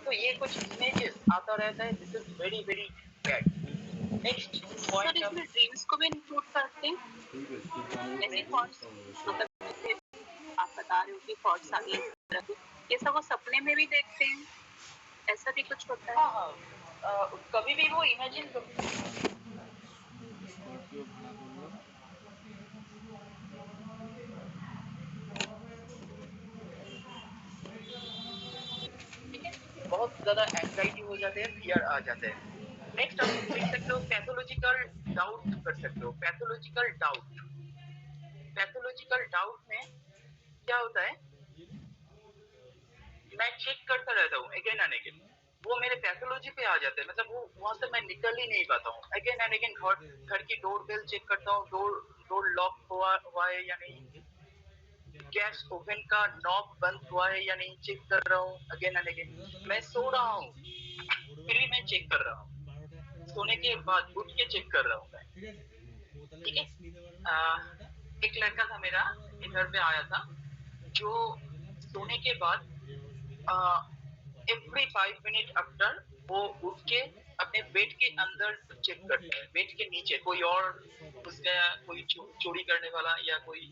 तो ये कुछ इमेजेस आता रहता है, this is very very bad. Next point, sir इसमें ड्रीम्स को भी इंक्लूड करते हैं, जैसे थॉट्स, मतलब जैसे आप बता रहे हो कि थॉट्स आ गए, ये सब वो सपने में भी देखते हैं, ऐसा भी कुछ होता है? हाँ, कभी भी वो इमेजिन बहुत ज्यादा एंजाइटी हो जाते हैं, फियर आ जाते हैं। नेक्स्ट आप लिख सकते हो पैथोलॉजिकल डाउट कर सकते हो। पैथोलॉजिकल डाउट, पैथोलॉजिकल डाउट में क्या होता है, मैं चेक करता रहता हूँ अगेन एंड अगेन, वो मेरे पैथोलॉजी पे आ जाते हैं, मतलब वो वहां से मैं निकल ही नहीं पाता हूँ। अगेन एंड अगेन घर की डोर बेल चेक करता हूँ, डोर लॉक हुआ है या नहीं, गैस ओवन का नॉब बंद हुआ है या नहीं चेक कर रहा हूँ अगेन एंड अगेन। मैं सो रहा हूँ फिर भी मैं चेक कर रहा हूँ, सोने के बाद उठ के चेक कर रहा हूँ मैं। ठीक है, एक लड़का था मेरा, एक घर पे आया था, जो सोने के बाद एवरी 5 मिनट आफ्टर वो उठ के अपने बेड के अंदर चेक करता है, बेड के नीचे कोई और घुस गया, कोई चोरी करने वाला या कोई,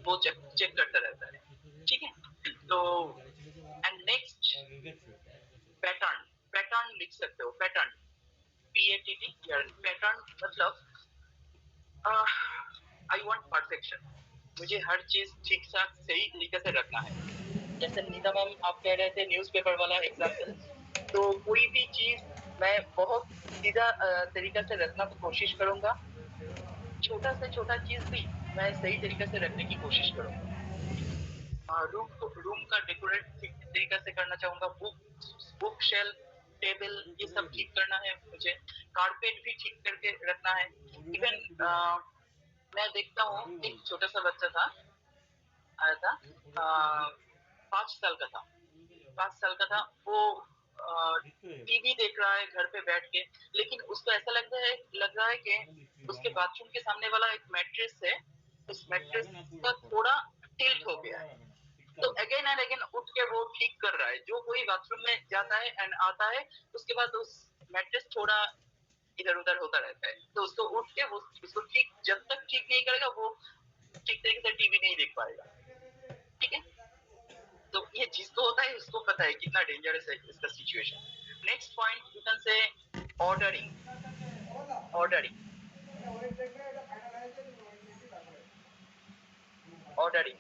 वो चेक करता रहता है। ठीक है, तो एंड नेक्स्ट पैटर्न, पैटर्न लिख सकते हो, पैटर्न, PATT, पैटर्न मतलब आई वांट परफेक्शन, मुझे हर चीज ठीक ठाक सही तरीके से रखना है। जैसे नीता मैम आप कह रहे थे न्यूज़पेपर वाला एग्जाम्पल, तो कोई भी चीज मैं बहुत सीधा तरीका से रखना की कोशिश करूंगा, छोटा से छोटा चीज भी मैं सही तरीके से रखने की कोशिश करूंगा। रूम का डेकोरेट ठीक तरीके से करना चाहूंगा, बुक शेल्फ, टेबल, ये सब ठीक करना है मुझे, कारपेट भी ठीक करके रखना है। इवन मैं देखता हूँ एक छोटा सा बच्चा था, आया था, 5 साल का था, 5 साल का था, वो टीवी देख रहा है घर पे बैठ के, लेकिन उसको ऐसा लग रहा है कि उसके बाथरूम के सामने वाला एक मैट्रेस है, उस मैट्रेस का थोड़ा टिल्ट हो गया है, तो अगेन एंड अगेन उठ के वो ठीक कर रहा है। जो कोई बाथरूम में जाता है एंड आता है, उसके बाद उस मैट्रेस थोड़ा इधर उधर होता रहता है, तो उसको उठ के वो उसको ठीक, जब तक ठीक नहीं करेगा वो ठीक तरीके से टीवी नहीं देख पाएगा। ठीक है, तो ये जिसको होता है उसको पता है कितना डेंजरस है इसका situation. Next point you can say ordering, ordering, ordering,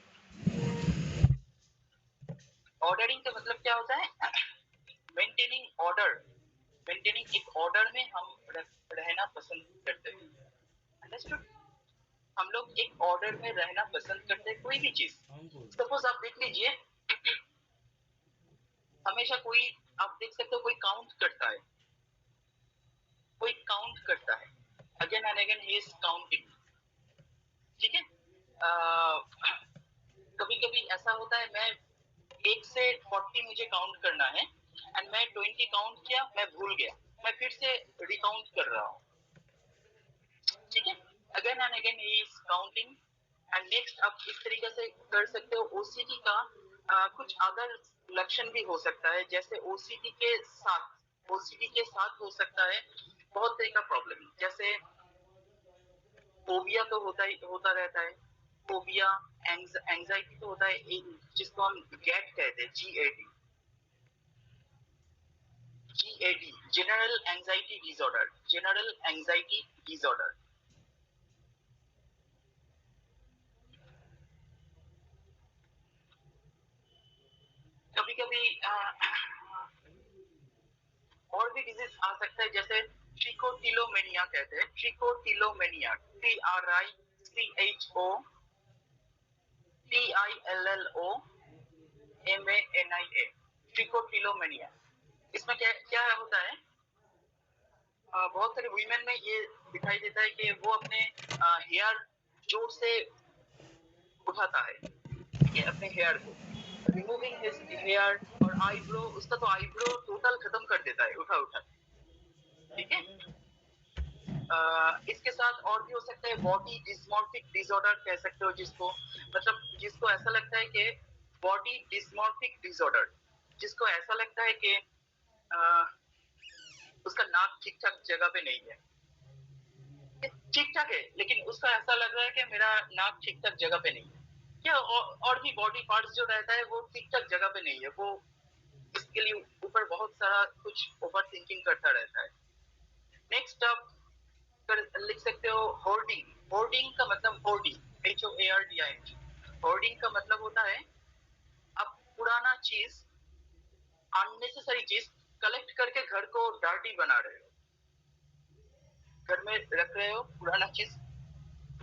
ordering का मतलब क्या होता है, मेंटेनिंग ऑर्डर, मेंटेनिंग एक ऑर्डर में हम रहना पसंद करते हैं, अंडरस्टूड। हम लोग एक ऑर्डर में रहना पसंद करते हैं, कोई भी चीज, सपोज आप देख लीजिए, हमेशा कोई, आप देख सकते हो कोई काउंट करता है, कोई काउंट करता है, again and again he is counting. ठीक है, कभी कभी ऐसा होता है, मैं 1 से 40 मुझे काउंट करना है एंड मैं 20 काउंट किया, मैं भूल गया, मैं फिर से रिकाउंट कर रहा हूँ। ठीक है, again and again he is counting. And next आप इस तरीके से कर सकते हो। ओसीडी का कुछ अदर लक्षण भी हो सकता है, जैसे ओसीडी के साथ हो सकता है बहुत तरह का प्रॉब्लम, जैसे फोबिया तो होता रहता है, फोबिया, एंजाइटी तो होता है, जिसको हम गैट कहते हैं, GAD, general anxiety disorder, general anxiety disorder. कभी कभी और भी डिजीज आ सकता है, जैसे ट्रिकोटिलोमेनिया कहते हैं, ट्रिकोटिलोमेनिया, TRICHOTILLOMANIA, ट्रिकोटिलोमेनिया। इसमें क्या क्या होता है, बहुत सारे वुमेन में ये दिखाई देता है कि वो अपने हेयर जोर से उठाता है, ठीक है, अपने हेयर को, रिमूविंग हिज हेयर, और आईब्रो, उसका तो आईब्रो टोटल खत्म कर देता है उठा उठा। ठीक है, इसके साथ और भी हो सकता है, बॉडी डिस्मॉर्फिक डिसऑर्डर कह सकते हो जिसको, मतलब जिसको ऐसा लगता है कि बॉडी डिस्मॉर्फिक डिसऑर्डर, जिसको ऐसा लगता है कि उसका नाक ठीक ठाक जगह पे नहीं है, ठीक ठाक है लेकिन उसका ऐसा लग रहा है कि मेरा नाक ठीक ठाक जगह पे नहीं है, या और भी बॉडी पार्ट्स जो रहता है वो ठीक ठाक जगह पे नहीं है, वो इसके लिए ऊपर बहुत सारा कुछ ओवर थिंकिंग करता रहता है। नेक्स्ट आप लिख सकते हो होर्डिंग। होर्डिंग का मतलब होर्डिंग, HOARDING। होर्डिंग का मतलब होता है आप पुराना चीज, अननेसेसरी चीज कलेक्ट करके घर को डार्टी बना रहे हो, घर में रख रहे हो पुराना चीज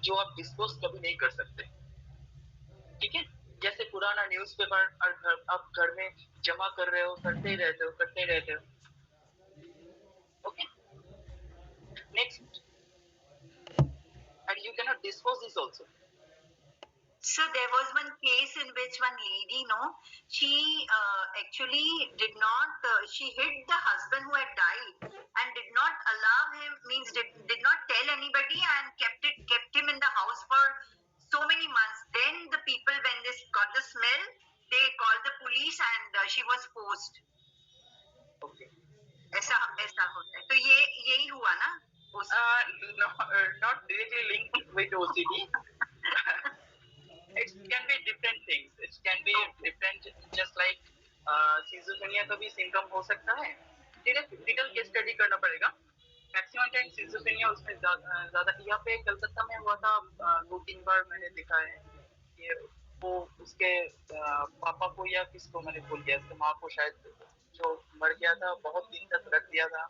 जो आप डिस्पोज कभी नहीं कर सकते, ठीक है। जैसे पुराना न्यूज़पेपर आप घर में जमा कर रहे हो, करते रहते हो। Okay, next, and you cannot dispose this also. So there was one case in which one lady, she actually did not, she hid the husband who had died and did not allow him, means did not tell anybody and kept him in the house for so many months. Then the people, when they got the smell, they called the police and she was forced. Okay. ऐसा होता है, तो ये यही हुआ ना? No, not directly linked with OCD. It can be different things. It can be different, just like schizophrenia का भी सिम्टम हो सकता है। डिटेल केस स्टडी करना पड़ेगा। मैक्सिमम टाइम schizophrenia उसमें ज़्यादा यहाँ पे कलकत्ता में हुआ था, 2-3 बार मैंने देखा है कि वो उसके पापा को या किसको मैंने भूल गया, उसके माँ को शायद, जो मर गया था, बहुत दिन तक रख दिया था।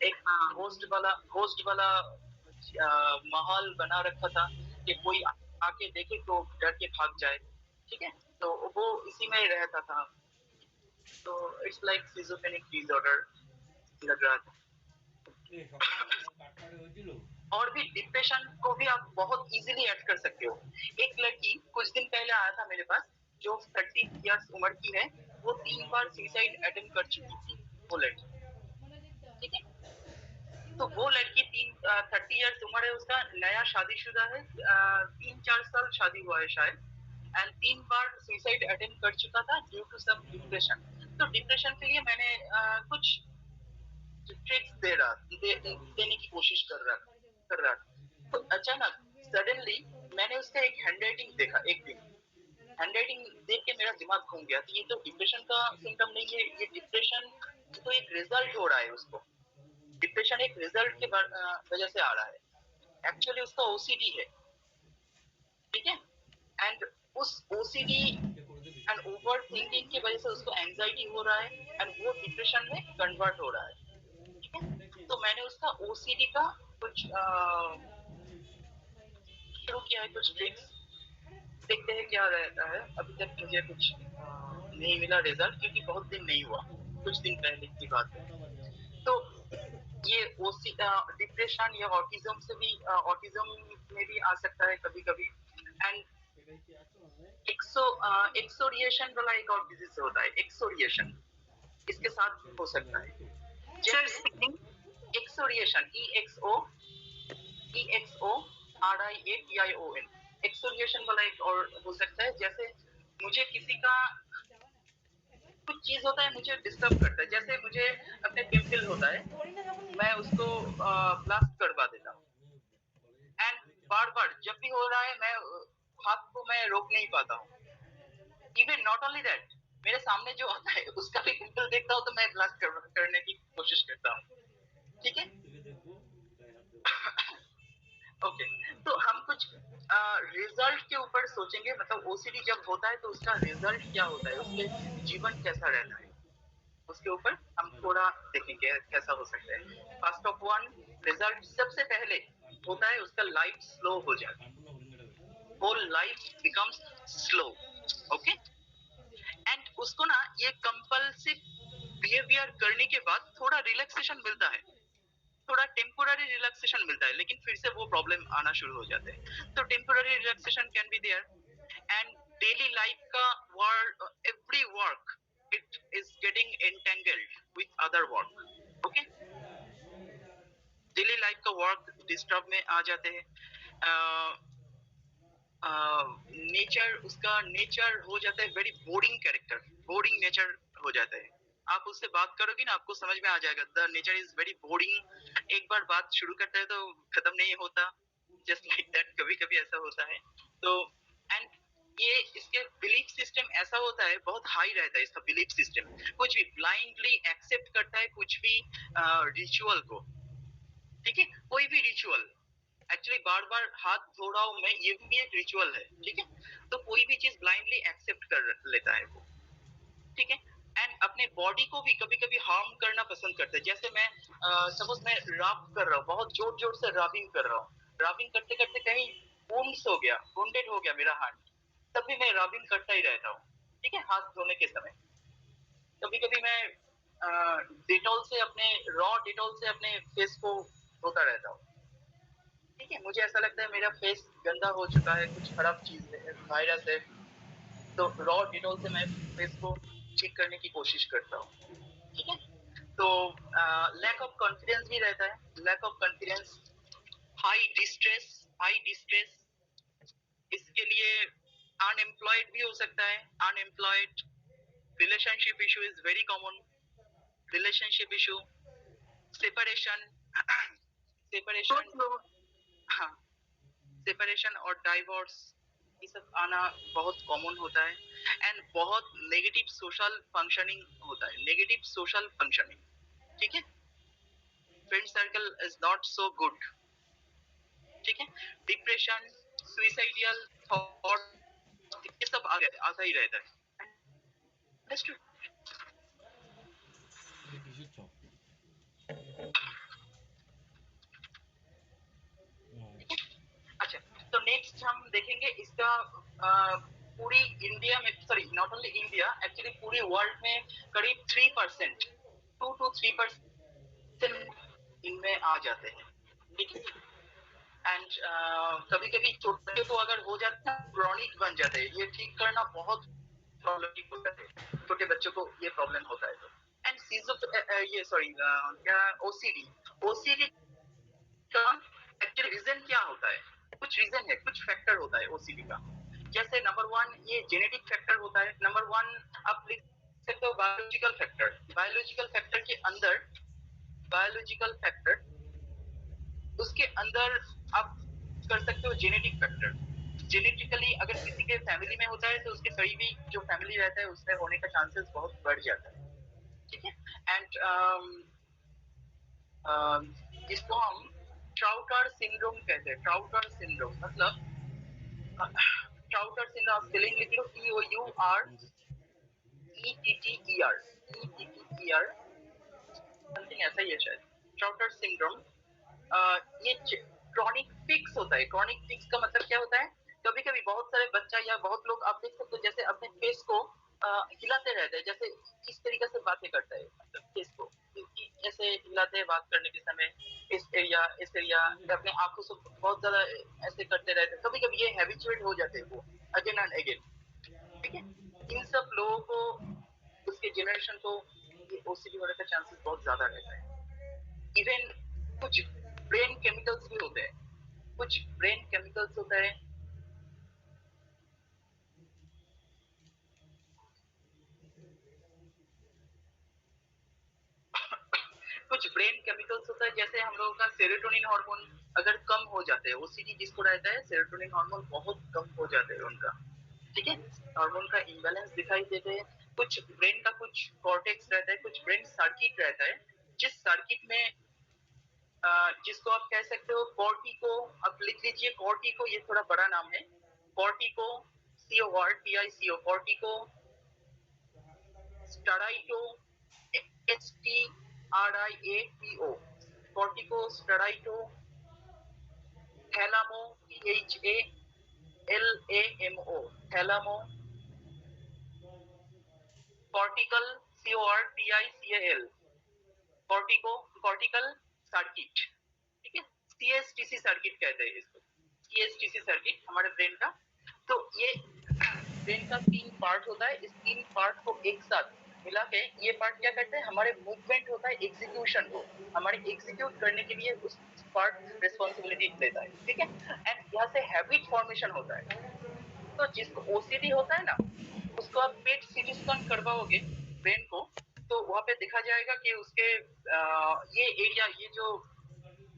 एक होस्ट वाला माहौल बना रखा था कि कोई आके देखे तो डर के भाग जाए, ठीक है, तो वो इसी में रहता था। तो इट्स लाइक schizophrenic डिसऑर्डर लग रहा था। और भी डिप्रेशन को भी आप बहुत इजीली ऐड कर सकते हो। एक लड़की कुछ दिन पहले आया था मेरे पास, जो 30 इयर्स उम्र की है, वो 3 बार सुसाइड अटेम्प्ट कर चुकी थी, वो लड़की, ठीक है। तो वो लड़की 30 इयर्स उम्र है उसका, नया शादीशुदा है, 3-4 साल शादी हुआ है शायद, एंड 3 बार सुसाइड अटेम्प्ट कर चुका था ड्यू टू सम डिप्रेशन। तो डिप्रेशन के लिए मैंने कुछ ट्रिक्स देने की कोशिश कर रहा था। तो अचानक सडनली मैंने उसका एक हैंडराइटिंग देखा एक दिन। हैंडराइटिंग देख के मेरा दिमाग घूम गया कि ये तो डिप्रेशन का सिम्टम नहीं है, ये डिप्रेशन तो एक रिजल्ट हो रहा है उसको। डिप्रेशन एक रिजल्ट के वजह से आ रहा है, एक्चुअली उसका ओसीडी है, ठीक है। एंड उस ओसीडी एंड ओवर थिंकिंग की वजह से उसको एंजाइटी हो रहा है एंड वो डिप्रेशन में कन्वर्ट हो रहा है, ठीक है। तो मैंने उसका ओसीडी का कुछ शुरू किया है, कुछ ट्रिक्स, देखते हैं क्या रहता है। अभी तक मुझे कुछ नहीं मिला रिजल्ट, क्योंकि बहुत दिन नहीं हुआ, कुछ दिन पहले की बात है। तो ये डिप्रेशन या ऑटिज्म से भी, ऑटिज्म में भी आ सकता है कभी कभी। एंड एक्सोरिएशन वाला एक और डिजीज होता है, एक्सोरिएशन, इसके साथ हो सकता है। एक्सोरिएशन, EXORIATION, एक्सोरिएशन वाला एक और हो सकता है। जैसे मुझे किसी का कुछ चीज होता है, मुझे डिस्टर्ब करता है, जैसे मुझे अपने पिंपल होता है, मैं उसको ब्लास्ट करवा देता हूँ, एंड बार बार जब भी हो रहा है मैं हाथ को मैं रोक नहीं पाता हूँ। इवन नॉट ओनली दैट, मेरे सामने जो आता है उसका भी पिंपल देखता हूँ तो मैं ब्लास्ट करने की कोशिश करता हूँ, ठीक है। ओके, तो हम कुछ रिजल्ट के ऊपर सोचेंगे, मतलब ओसीडी जब होता है तो उसका रिजल्ट क्या होता है, उसके जीवन कैसा रहता है, उसके ऊपर हम थोड़ा देखेंगे कैसा हो सकता है। फर्स्ट ऑफ वन, रिजल्ट सबसे पहले होता है उसका लाइफ स्लो हो जाता है, whole life becomes slow, okay. And उसको ना ये कंपल्सिव बिहेवियर करने के बाद थोड़ा रिलैक्सेशन मिलता है, थोड़ा टेम्पोररी रिलैक्सेशन मिलता है, लेकिन फिर से वो प्रॉब्लम आना शुरू हो जाते हैं। तो temporary relaxation can be there, and daily life का work, every work it is getting entangled with other work, okay. Daily life का वर्क डिस्टर्ब में आ जाते हैं। नेचर, उसका नेचर हो जाता है very boring character, boring nature हो जाता है। आप उससे बात करोगे ना, आपको समझ में आ जाएगा, the nature is very boring. एक बार बात शुरू करते हैं तो खत्म नहीं होता, जस्ट लाइक दैट। कभी कभी ऐसा होता है। तो एंड ये इसके बिलीफ सिस्टम ऐसा होता है, बहुत हाई रहता है इसका बिलीफ सिस्टम। कुछ भी ब्लाइंडली एक्सेप्ट करता है, कुछ भी रिचुअल को, ठीक है, कोई भी रिचुअल। एक्चुअली बार बार हाथ धो रहा हूँ मैं, ये भी एक रिचुअल है, ठीक है। तो कोई भी चीज ब्लाइंडली एक्सेप्ट कर लेता है वो, ठीक है। एंड अपने बॉडी को भी कभी कभी हार्म करना पसंद करते हैं। जैसे मैं सपोज मैं रब कर रहा हूँ, बहुत जोर जोर से रबिंग कर रहा हूँ, रबिंग करते करते कहीं वुंड्स हो गया, वुंडेड हो गया मेरा हाथ, तब भी मैं रबिंग करता ही रहता हूँ, ठीक है, हाथ धोने के समय। कभी कभी मैं डिटॉल से, अपने रॉ डिटॉल से अपने फेस को धोता रहता हूँ, ठीक है। मुझे ऐसा लगता है मेरा फेस गंदा हो चुका है, कुछ खराब चीज है, वायरस है, तो रॉ डिटॉल से मैं फेस को ठीक करने की कोशिश करता हूँ, ठीक है। तो लैक ऑफ कॉन्फिडेंस भी रहता है, lack of confidence, high distress. इसके लिए अनएम्प्लॉयड भी हो सकता है, unemployed. Relationship issue is very common, relationship issue, separation, separation, हाँ, सेपरेशन और डाइवोर्स, ये सब आना बहुत कॉमन होता है। एंड बहुत नेगेटिव सोशल फंक्शनिंग होता है, नेगेटिव सोशल फंक्शनिंग, ठीक है। Friend circle is not so good, ठीक है। डिप्रेशन, सुइसाइडियल थॉट, ये सब आता ही रहता है। Understood? अच्छा, तो नेक्स्ट हम देखेंगे इसका पूरी इंडिया में, sorry not only India, actually पूरी वर्ल्ड में करीब 3%, 2 to 3% इनमें आ जाते हैं, ठीक है। एंड कभी कभी छोटे को अगर हो जाता है, क्रॉनिक बन जाते हैं, ये ठीक करना बहुत प्रॉब्लम होता है, छोटे बच्चों को ये प्रॉब्लम होता है। तो एंड ये सॉरी क्या, ओसीडी, ओसीडी का एक्चुअली रीजन क्या होता है? कुछ रीजन है, कुछ फैक्टर होता है ओसीडी का। जैसे नंबर 1 ये जेनेटिक फैक्टर होता है, नंबर 1 आप लिख सकते हो बायोलॉजिकल फैक्टर। बायोलॉजिकल फैक्टर के अंदर, बायोलॉजिकल फैक्टर, उसके अंदर आप कर सकते हो जेनेटिक फैक्टर। जेनेटिकली अगर किसी के फैमिली में होता है तो उसके करीबी जो फैमिली रहता है उसमें होने का चांसेस बहुत बढ़ जाता है, ठीक है। एंड इसको हम ट्राउटर सिंड्रोम कहते हैं। ट्राउटर सिंड्रोम मतलब, ट्राउटर सिंड्रोम स्पेलिंग लिख लो, TOURETTER, ETTER, समथिंग ऐसा ही है शायद। ट्राउटर सिंड्रोम, ये क्रॉनिक फिक्स होता है। क्रॉनिक फिक्स का मतलब क्या होता है? कभी कभी बहुत सारे बच्चा या बहुत लोग आप देख सकते हो, जैसे अपने फेस को हिलाते रहते हैं, जैसे इस तरीके से बातें करता है, मतलब फेस को ऐसे हिलाते हैं बात करने के समय, इस एरिया, अपने आंखों से बहुत ज्यादा ऐसे करते रहते हैं। कभी कभी ये हैबिचुएट हो जाते हैं वो, अगेन एंड अगेन, ठीक है। इन सब लोगों को, उसके जनरेशन को ये ओसीडी होने का चांसेस बहुत ज्यादा रहता है। इवन कुछ ब्रेन केमिकल्स भी होते हैं, कुछ ब्रेन केमिकल्स होता है, कुछ ब्रेन केमिकल्स होता है, जैसे हम लोगों का सेरोटोनिन हार्मोन अगर कम हो जाते हैं, ओसीडी जिसको रहता है, सेरोटोनिन हार्मोन बहुत कम हो जाते हैं उनका, ठीक है। हार्मोन का इम्बैलेंस दिखाई देते हैं। कुछ ब्रेन का कुछ कॉर्टेक्स रहता है, कुछ ब्रेन सर्किट रहता है, जिस सर्किट में जिसको आप कह सकते हो कॉर्टिको, आप लिख लीजिए कॉर्टिको, ये थोड़ा बड़ा नाम है, cortico, CORTICO, cortico striato, STRIATO, cortico striato, thalamo, THALAMO, thalamo, cortical, CORTICAL, cortico, cortical circuit, ठीक है। CSTC सर्किट कहते हैं इसको, CSTC सर्किट हमारे ब्रेन का। तो ये ब्रेन का 3 पार्ट होता है, इस 3 पार्ट को एक साथ मिला के ये पार्ट क्या करते हैं, हमारे मूवमेंट होता है, एग्जीक्यूशन को हमारे एग्जीक्यूट करने के लिए उस पार्ट रिस्पॉन्सिबिलिटी लेता है, ठीक है। एंड यहाँ से हैबिट फॉर्मेशन होता है। तो जिसको ओसीडी होता है ना, उसको आप पेट सीटी स्कैन करवाओगे, ब्रेन को, तो वहाँ पे देखा जाएगा कि उसके ये एरिया, ये जो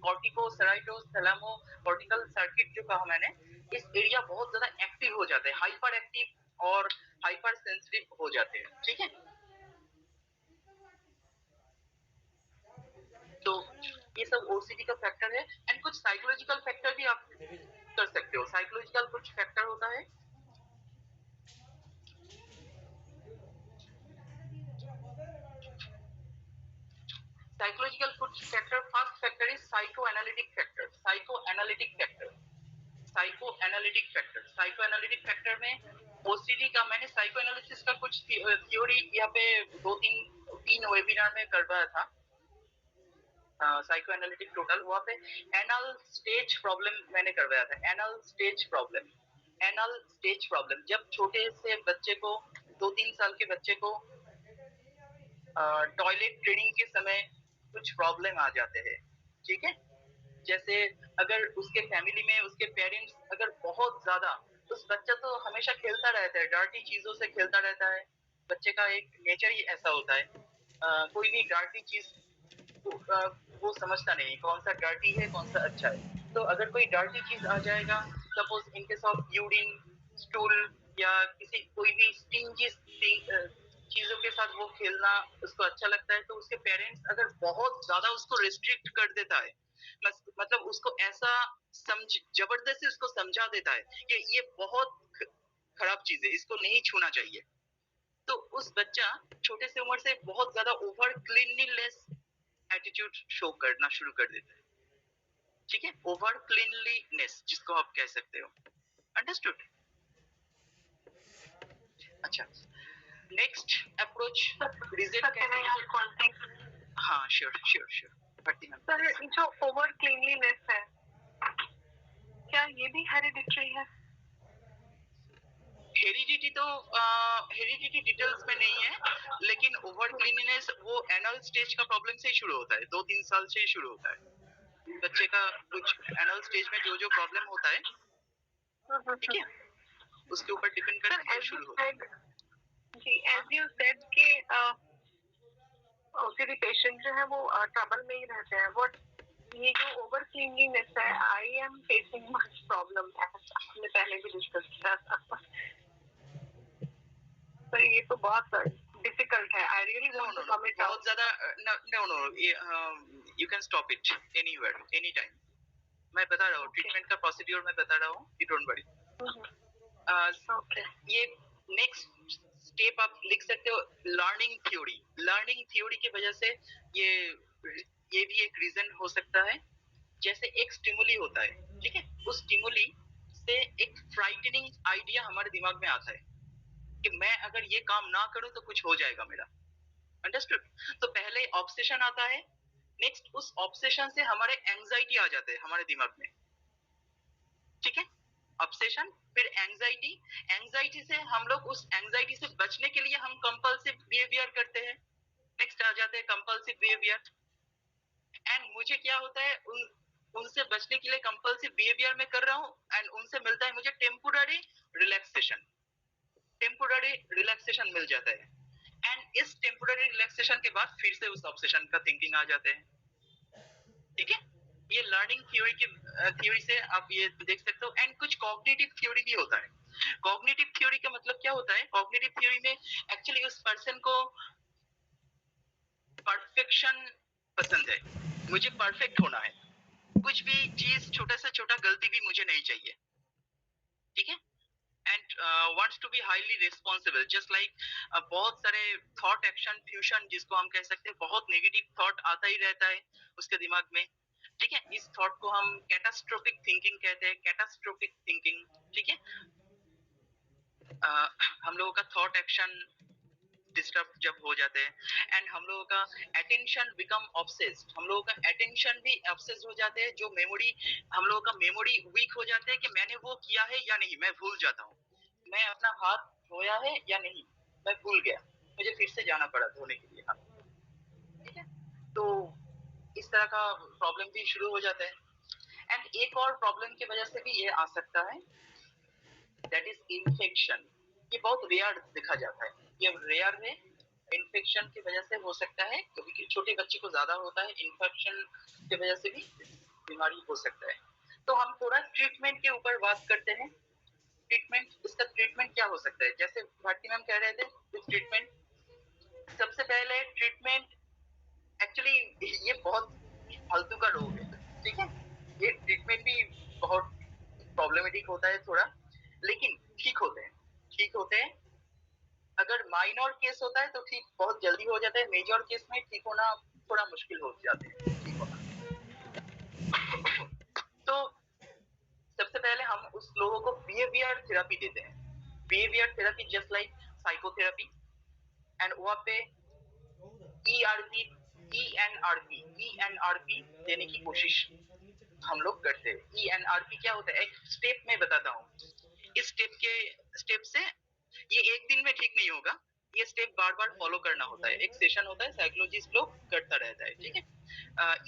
कॉर्टिकोस्टेरॉइड्स थैलेमो कॉर्टिकल सर्किट जो कहा मैंने, इस एरिया बहुत ज्यादा एक्टिव हो जाते हैं, हाइपर एक्टिव और हाइपर सेंसिटिव हो जाते हैं। ठीक है, तो ये सब ओसीडी का फैक्टर है। एंड कुछ साइकोलॉजिकल फैक्टर भी आप कर सकते हो। साइकोलॉजिकल कुछ फैक्टर होता है, साइकोलॉजिकल कुछ factor. First factor is psycho analytic factor. Psycho analytic factor, psycho analytic factor, psycho analytic factor में ओसीडी का मैंने साइको एनालिसिस का कुछ थ्योरी यहाँ पे 2-3 वेबिनार में करवाया था। साइको एनालिटिक टोटल, वहाँ पे एनल स्टेज प्रॉब्लम मैंने करवाया था। Anal stage problem, anal stage problem, जब छोटे से बच्चे को, 2-3 साल के बच्चे को टॉयलेट ट्रेनिंग के समय कुछ प्रॉब्लम आ जाते हैं। ठीक है, जैसे अगर उसके फैमिली में उसके पेरेंट्स अगर बहुत ज्यादा, उस बच्चा तो हमेशा खेलता रहता है, डर्टी चीजों से खेलता रहता है, बच्चे का एक नेचर ही ऐसा होता है। कोई भी डर्टी चीज वो समझता नहीं कौन सा डर्टी है कौन सा अच्छा है। तो अगर कोई डर्टी चीज आ जाएगा, suppose in case of urine, stool, या किसी कोई भी स्टिंगी चीजों के साथ वो खेलना उसको अच्छा लगता है, तो उसके पेरेंट्स अगर बहुत ज्यादा उसको रिस्ट्रिक्ट कर देता है, मतलब उसको ऐसा जबरदस्ती उसको समझा देता है कि ये बहुत खराब चीज है, इसको नहीं छूना चाहिए, तो उस बच्चा छोटे से उम्र से बहुत ज्यादा ओवर क्लीनलीनेस एटीट्यूड शो करना शुरू कर देता है। ठीक है, ओवर क्लीनलीनेस जिसको आप कह सकते हो। अंडरस्टूड? अच्छा, नेक्स्ट अप्रोच रिजेक्ट कैसे? हाँ, श्योर श्योर श्योर। सर, जो ओवर क्लीनलीनेस है, क्या ये भी हेरिडिटरी है? हेरिडिटी तो हेरिडिटी डिटेल्स में नहीं है, लेकिन ओवर क्लीनलीनेस वो एनल स्टेज का प्रॉब्लम से ही शुरू होता है, 2-3 साल से ही शुरू होता है बच्चे का। कुछ एनल स्टेज में जो जो प्रॉब्लम होता है, ठीक है, उसके ऊपर डिपेंड करके शुरू होता है। जी, एज यू सेड कि ओसीडी पेशेंट जो है वो ट्रबल में ही रहते हैं। व्हाट ये जो ओवर क्लीनलीनेस है, I am facing much problem, हमने पहले भी डिस्कस किया था। तो ये तो बहुत डिफिकल्ट है। I really want to commit out. बहुत ज्यादा no, you can stop it anywhere any time. मैं बता रहा हूँ, ट्रीटमेंट का प्रोसीड्यूर मैं बता रहा हूँ, यू डोंट वरी। ये नेक्स्ट स्टेप आप लिख सकते हो, लर्निंग थ्योरी। लर्निंग थ्योरी की वजह से ये भी एक रीजन हो सकता है। जैसे एक स्टिमुली होता है, ठीक है, उस स्टिमुली से एक फ्राइटनिंग आइडिया हमारे दिमाग में आता है कि मैं अगर ये काम ना करूं तो कुछ हो जाएगा मेरा। अंडरस्टूड? तो पहले ऑब्सेशन आता है, नेक्स्ट उस ऑब्सेशन से हमारे एंजाइटी आ जाते हैं हमारे दिमाग में। ठीक है, ऑब्सेशन, फिर एंजाइटी, एंजाइटी से हम लोग उस एंजाइटी से बचने के लिए हम कंपल्सिव बिहेवियर करते हैं। नेक्स्ट आ जाते हैं कंपल्सिव बिहेवियर। एंड मुझे क्या होता है, उनसे बचने के लिए कंपल्सिव बिहेवियर में कर रहा हूँ, एंड उनसे मिलता है मुझे टेम्पोररी रिलैक्सेशन। टेम्पोररी रिलैक्सेशन मिल जाता है, एंड इस टेम्पोररी रिलैक्सेशन के बाद फिर से उस ऑब्सेशन का थिंकिंग आ जाते हैं। ठीक है, ये लर्निंग थ्योरी से आप ये देख सकते हो। एंड कुछ कॉग्निटिव थ्योरी भी होता है। कॉग्निटिव थ्योरी का मतलब क्या होता है? कॉग्निटिव थ्योरी में एक्चुअली उस पर्सन को परफेक्शन पसंद है, मुझे परफेक्ट होना है, कुछ भी चीज छोटा से छोटा गलती भी मुझे नहीं चाहिए। ठीक है, and wants to be highly responsible, just like बहुत सारे थॉट एक्शन फ्यूजन जिसको हम कह सकते हैं, बहुत नेगेटिव थॉट आता ही रहता है उसके दिमाग में। ठीक है, इस थॉट को हम कैटास्ट्रोफिक थिंकिंग कहते हैं, कैटास्ट्रोफिक थिंकिंग। ठीक है, हम लोगों का थॉट एक्शन डिस्टर्ब जब हो जाते हैं, एंड हम लोगों का अटेंशन बिकम ऑब्सेस्ड, हम लोगों का अटेंशन भी ऑब्सेस्ड हो जाते हैं। जो मेमोरी, हम लोगों का मेमोरी वीक हो जाते हैं कि मैंने वो किया है या नहीं, मैं भूल जाता हूँ, मैं अपना हाथ धोया है या नहीं, मैं भूल गया, मुझे फिर से जाना पड़ा धोने के लिए हाथ। ठीक है, तो इस तरह का प्रॉब्लम भी शुरू हो जाता है। एंड एक और प्रॉब्लम की वजह से भी ये आ सकता है, दैट इज इन्फेक्शन। ये बहुत रेयर देखा जाता है, ये रेयर है, इन्फेक्शन की वजह से हो सकता है, कभी छोटे बच्चे को ज्यादा होता है, इन्फेक्शन की वजह से भी बीमारी हो सकता है। तो हम थोड़ा ट्रीटमेंट के ऊपर बात करते हैं। ट्रीटमेंट, इसका ट्रीटमेंट क्या हो सकता है? जैसे भारती मैम कह रहे थे, इस ट्रीटमेंट, सबसे पहले ट्रीटमेंट, एक्चुअली ये बहुत फालतू का रोग है, ठीक है, ये ट्रीटमेंट भी बहुत प्रॉब्लमेटिक होता है थोड़ा, लेकिन ठीक होते हैं, ठीक होते हैं। अगर माइनर केस होता है तो ठीक बहुत जल्दी हो जाता है, मेजर केस में ठीक होना थोड़ा मुश्किल हो जाते हैं, ठीक होना। तो सबसे पहले हम उस लोगों को बिहेवियर थेरेपी देते हैं। Behaviour therapy just like psychotherapy, and वहाँ पे ERP, ENRP देने की कोशिश हम लोग करते हैं। ENRP क्या होता है? एक स्टेप में बताता हूँ। इस स्टेप से ये एक दिन में ठीक नहीं होगा, ये स्टेप बार बार फॉलो करना होता है। एक सेशन होता है, साइकोलॉजिस्ट लोग करता रहता है, ठीक है।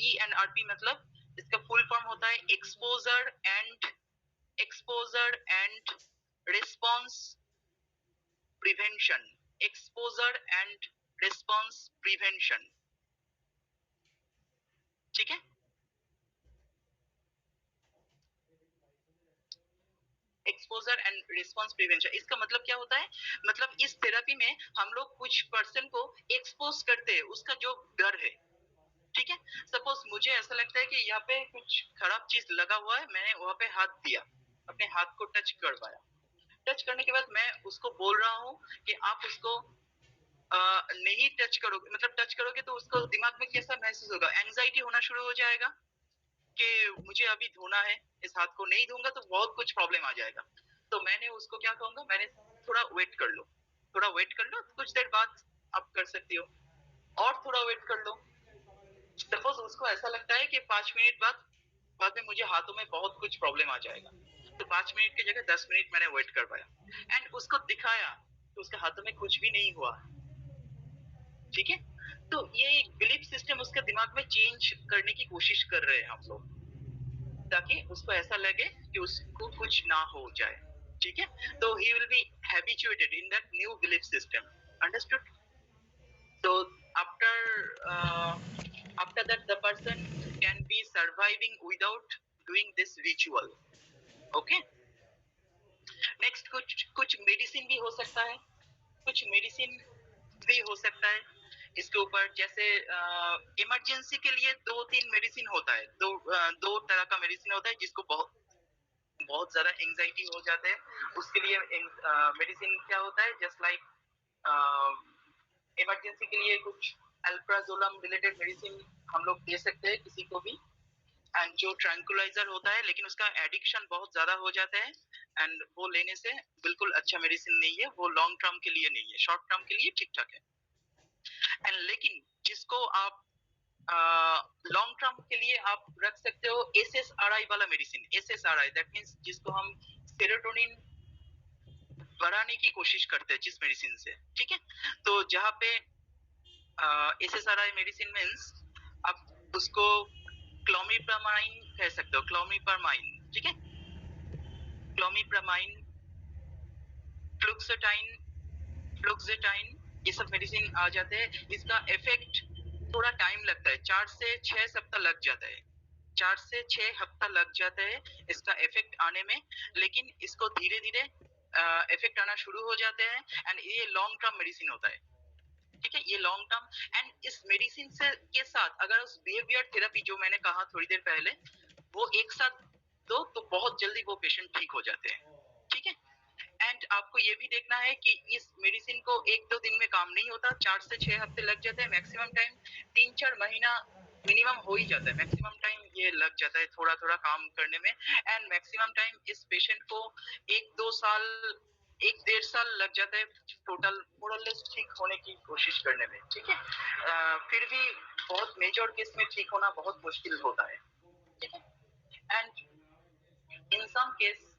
ENRP मतलब इसका फुल फॉर्म होता है exposure and response prevention. Exposure and response prevention, ठीक है। एक्सपोजर एंड रिस्पॉन्स प्रिवेंशन, इसका मतलब क्या होता है? मतलब इस थेरेपी में हम लोग कुछ पर्सन को एक्सपोज करते हैं, उसका जो डर है, ठीक है। सपोज मुझे ऐसा लगता है कि यहाँ पे कुछ खराब चीज लगा हुआ है, मैंने वहां पे हाथ दिया, अपने हाथ को टच करवाया, टच करने के बाद मैं उसको बोल रहा हूँ कि आप उसको नहीं टच करोगे, मतलब टच करोगे तो उसको दिमाग में कैसा महसूस होगा? एंजाइटी होना शुरू हो जाएगा कि मुझे अभी धोना है, इस हाथ को नहीं धोऊंगा तो बहुत कुछ प्रॉब्लम आ जाएगा। तो मैंने उसको क्या कहूंगा, मैंने थोड़ा वेट कर लो, थोड़ा वेट कर लो, कुछ देर बाद आप कर सकती हो, और थोड़ा वेट कर लो। सपोज उसको ऐसा लगता है कि 5 मिनट बाद में मुझे हाथों में बहुत कुछ प्रॉब्लम आ जाएगा, तो 5 मिनट की जगह 10 मिनट मैंने वेट करवाया एंड उसको दिखाया तो उसके हाथों में कुछ भी नहीं हुआ, ठीक है। तो ये एक बिलीफ सिस्टम उसके दिमाग में चेंज करने की कोशिश कर रहे हैं हम लोग, ताकि उसको ऐसा लगे कि उसको कुछ ना हो जाए, ठीक है। तो he will be habituated in that new belief system, understood? So after after that the person can be surviving without doing this ritual, okay. Next कुछ मेडिसिन भी हो सकता है, कुछ मेडिसिन भी हो सकता है इसके ऊपर। जैसे इमरजेंसी के लिए 2-3 मेडिसिन होता है, दो तरह का मेडिसिन होता है, जिसको बहुत ज्यादा एंजाइटी हो जाते हैं उसके लिए मेडिसिन क्या होता है, जस्ट लाइक इमरजेंसी के लिए कुछ अल्प्राजोलम रिलेटेड मेडिसिन हम लोग दे सकते हैं किसी को भी, एंड जो ट्रैंकुलाइजर होता है, लेकिन उसका एडिक्शन बहुत ज्यादा हो जाता है एंड वो लेने से बिल्कुल अच्छा मेडिसिन नहीं है, वो लॉन्ग टर्म के लिए नहीं है, शॉर्ट टर्म के लिए ठीक ठाक है। एंड लेकिन जिसको आप लॉन्ग टर्म के लिए आप रख सकते हो SSRI वाला मेडिसिन। SSRI दैट मींस जिसको हम सेरोटोनिन बढ़ाने की कोशिश करते हैं जिस मेडिसिन से, ठीक है। तो जहाँ पे SSRI मेडिसिन मींस आप उसको क्लोमिप्रामाइन कह सकते हो, क्लोमिप्रामाइन, ठीक है। क्लोमिप्रामाइन, फ्लुक्सेटाइन, ये सब मेडिसिन आ जाते हैं। इसका इफेक्ट थोड़ा टाइम लगता है, 4 से 6 सप्ताह लग जाता है, 4 से 6 हफ्ता लग जाता है इसका इफेक्ट आने में, लेकिन इसको धीरे धीरे इफेक्ट आना शुरू हो जाते हैं एंड ये लॉन्ग टर्म मेडिसिन होता है, ठीक है, ये लॉन्ग टर्म। एंड इस मेडिसिन से के साथ अगर उस बिहेवियर थेरेपी जो मैंने कहा थोड़ी देर पहले, वो एक साथ दो तो बहुत जल्दी वो पेशेंट ठीक हो जाते हैं, ठीक है। एंड आपको ये भी देखना है कि इस मेडिसिन को 1-2 दिन में काम नहीं होता, 4 से 6 हफ्ते लग जाते हैं, मैक्सिमम टाइम 3-4 महीना मिनिमम हो ही जाता है, मैक्सिमम टाइम ये लग जाता है थोड़ा थोड़ा काम करने में। एंड मैक्सिमम टाइम इस पेशेंट को 1-2 साल, 1-1.5 साल लग जाता है टोटल मोरलेस ठीक होने की कोशिश करने में, ठीक है। फिर भी बहुत मेजर केस में ठीक होना बहुत मुश्किल होता है, ठीक है। And in some case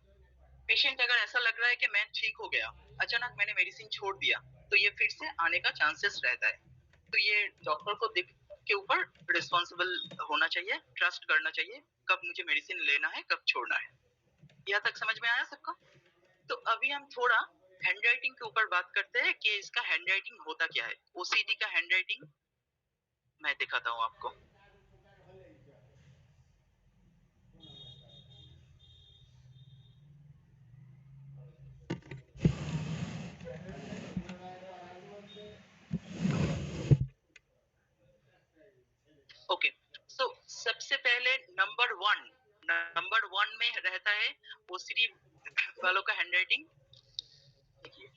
patient अगर ऐसा लग रहा है कि मैं ठीक हो गया, अचानक मैंने मेडिसिन छोड़ दिया, तो ये फिर से आने का चांसेस रहता है। तो ये डॉक्टर को के ऊपर रिस्पॉन्सिबल होना चाहिए, ट्रस्ट करना चाहिए कब मुझे मेडिसिन लेना है, कब छोड़ना है। यहाँ तक समझ में आया सबको? तो अभी हम थोड़ा हैंडराइटिंग के ऊपर बात करते हैं कि इसका हैंडराइटिंग होता क्या है। ओसीडी का हैंडराइटिंग मैं दिखाता हूँ आपको। ओके, सो सबसे पहले नंबर वन में रहता है ओसीडी वालों का हैंडराइटिंग। देखिए,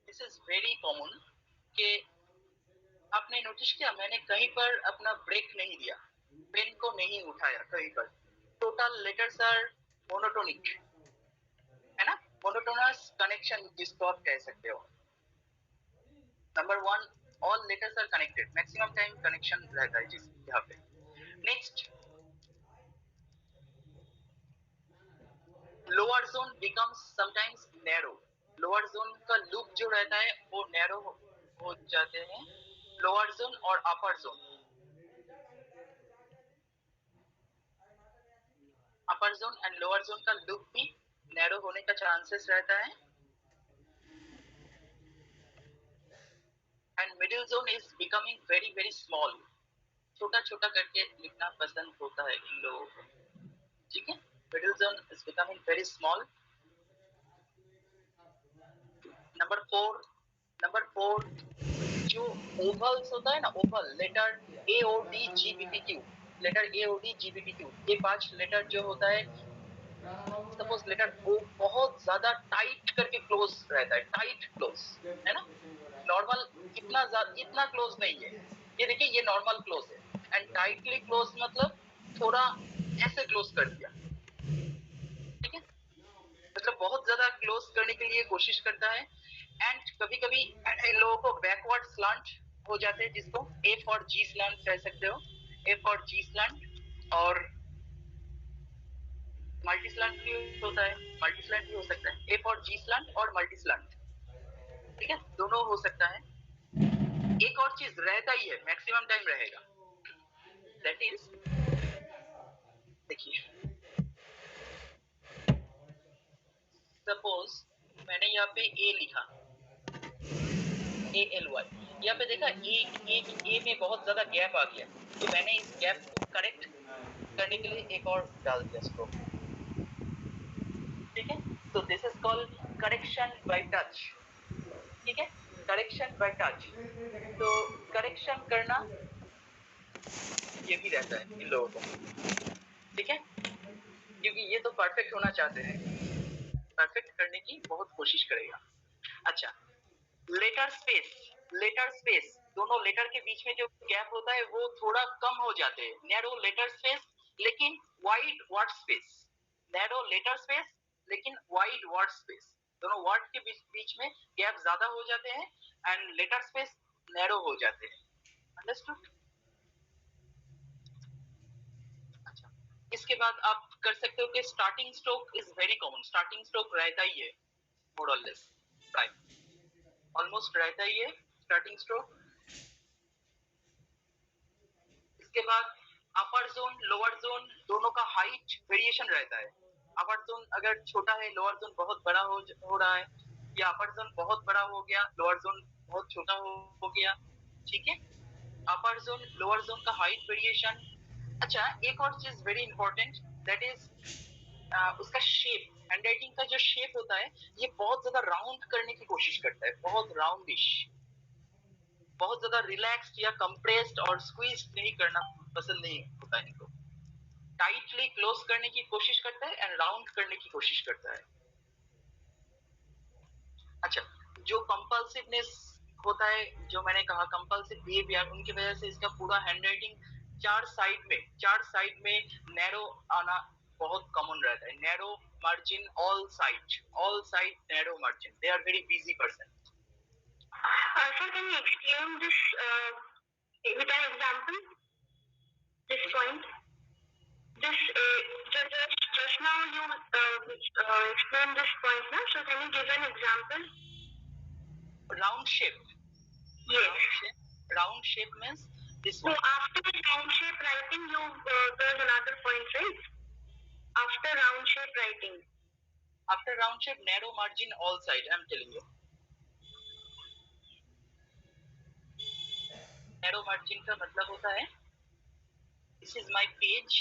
दिस इज वेरी कॉमन कि आपने नोटिस किया, मैंने कहीं पर अपना ब्रेक नहीं दिया, पेन को नहीं उठाया कहीं पर। टोटल लेटर्स आर मोनोटोनिक, है ना, मोनोटोनस कनेक्शन जिसको आप कह सकते हो। Number one, all letters are connected, maximum time connection रहता है जिस यहाँ पे। Next, lower zone becomes sometimes narrow. Lower zone का लूप जो रहता है वो नैरो हो जाते हैं। लोअर जोन और अपर zone, upper zone and lower zone का लूप भी नैरो होने का चांसेस रहता है। And middle zone is becoming very very small. छोटा छोटा करके लिखना पसंद होता है इन लोगों को, ठीक है। Middle zone is becoming very small. Number four, जो ओवल्स होता है ना, oval letter A O D G B P Q, letter A O D G B P Q, ये 5 लेटर जो होता है, सपोज लेटर ओ बहुत ज्यादा टाइट करके क्लोज रहता है, टाइट क्लोज, है ना। नॉर्मल इतना क्लोज नहीं है, ये देखिए ये नॉर्मल क्लोज है। एंड टाइटली क्लोज मतलब थोड़ा ऐसे क्लोज कर दिया, ठीक है, मतलब बहुत ज्यादा क्लोज करने के लिए कोशिश करता है। एंड कभी कभी इन लोगों को बैकवर्ड स्लांट हो जाते हैं, जिसको ए फॉर जी स्लांट कह सकते हो, ए फॉर जी स्लांट। और मल्टी स्लांट भी होता है, मल्टी स्लांट भी हो सकता है, ए फॉर जी स्लांट और मल्टी स्लांट, ठीक है, दोनों हो सकता है। एक और चीज रहता ही है, मैक्सिमम टाइम रहेगा, दैट इज, देखिए सपोज मैंने यहाँ पे ए लिखा, ए एल वाई, यहाँ पे देखा ए में बहुत ज्यादा गैप आ गया, तो मैंने इस गैप को करेक्ट करने के लिए एक और डाल दिया स्ट्रोक, ठीक है। तो this is called correction by touch, ठीक है, करेक्शन बाय टच। तो करेक्शन करना ये भी रहता है इन लोगों को, ठीक है, क्योंकि ये तो परफेक्ट होना चाहते हैं, परफेक्ट करने की बहुत कोशिश करेगा। अच्छा, लेटर स्पेस, दोनों लेटर के बीच में जो गैप होता है वो थोड़ा कम हो जाते हैं, नैरो लेटर स्पेस लेकिन wide word space, narrow letter space लेकिन वाइड वर्ड स्पेस, दोनों वर्ड के बीच में गैप ज्यादा हो जाते हैं एंड लेटर स्पेस नैरो हो जाते हैं। अंडरस्टूड? अच्छा, इसके बाद आप कर सकते हो कि starting stroke is very common, starting stroke रहता ही है मोर और लेस, ऑलमोस्ट रहता ही है स्टार्टिंग स्ट्रोक। इसके बाद अपर जोन लोअर जोन दोनों का हाइट वेरिएशन रहता है। अपर जोन अगर छोटा है, लोअर जोन बहुत बड़ा हो रहा है, या अपर जोन बहुत बड़ा हो गया, लोअर जोन बहुत छोटा हो गया, ठीक है। अपर जोन लोअर जोन का हाइट वेरिएशन। अच्छा, एक और चीज वेरी इंपॉर्टेंट, दैट इज उसका शेप, हैंडराइटिंग का जो शेप होता है ये बहुत ज्यादा राउंड करने की कोशिश करता है, बहुत राउंडिश, बहुत ज्यादा रिलैक्स्ड या कंप्रेस्ड और स्क्वीज नहीं करना पसंद नहीं होता है इनको, टाइटली क्लोज करने की कोशिश करता है एंड राउंड करने की कोशिश करता है। अच्छा, जो कंपल्सिवनेस होता है, जो मैंने कहा कंपल्सिव बिहेवियर, उनकी वजह से इसका पूरा हैंडराइटिंग चार साइड में नैरो आना बहुत कॉमन रहता है, narrow margin, all side narrow margin, they are very busy person. Sir, can you explain this with an example? This point. Just now you explained this point, na? So can you give an example? Round shape. Yes. Round shape means this So one. after round shape writing, you there's another point, right? After round shape writing. After round shape, narrow margin all side. I'm telling you. Narrow margin का मतलब होता है this is my page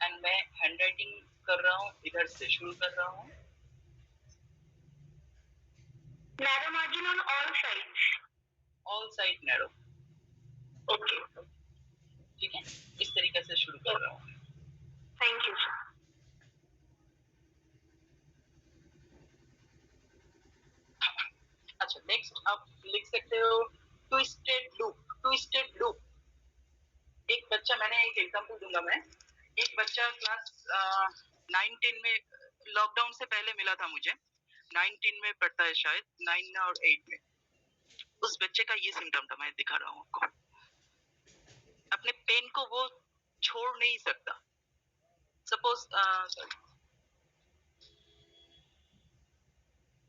and मैं handwriting कर रहा हूँ, इधर से शुरू कर रहा हूँ. Narrow margin on all sides. All side narrow. Okay. ठीक है, इस तरीके से शुरू कर रहा हूँ. Thank you, sir. अच्छा, नेक्स्ट आप लिख सकते हो ट्विस्टेड लूप. Twisted loop. एक बच्चा, मैंने एक एग्जांपल दूंगा मैं. एक बच्चा क्लास 9-10 में, लॉकडाउन से पहले मिला था मुझे, 9-10 में पढ़ता है शायद, 9 और 8 में. उस बच्चे का ये सिम्टम था, मैं दिखा रहा हूँ आपको. अपने पेन को वो छोड़ नहीं सकता. सपोज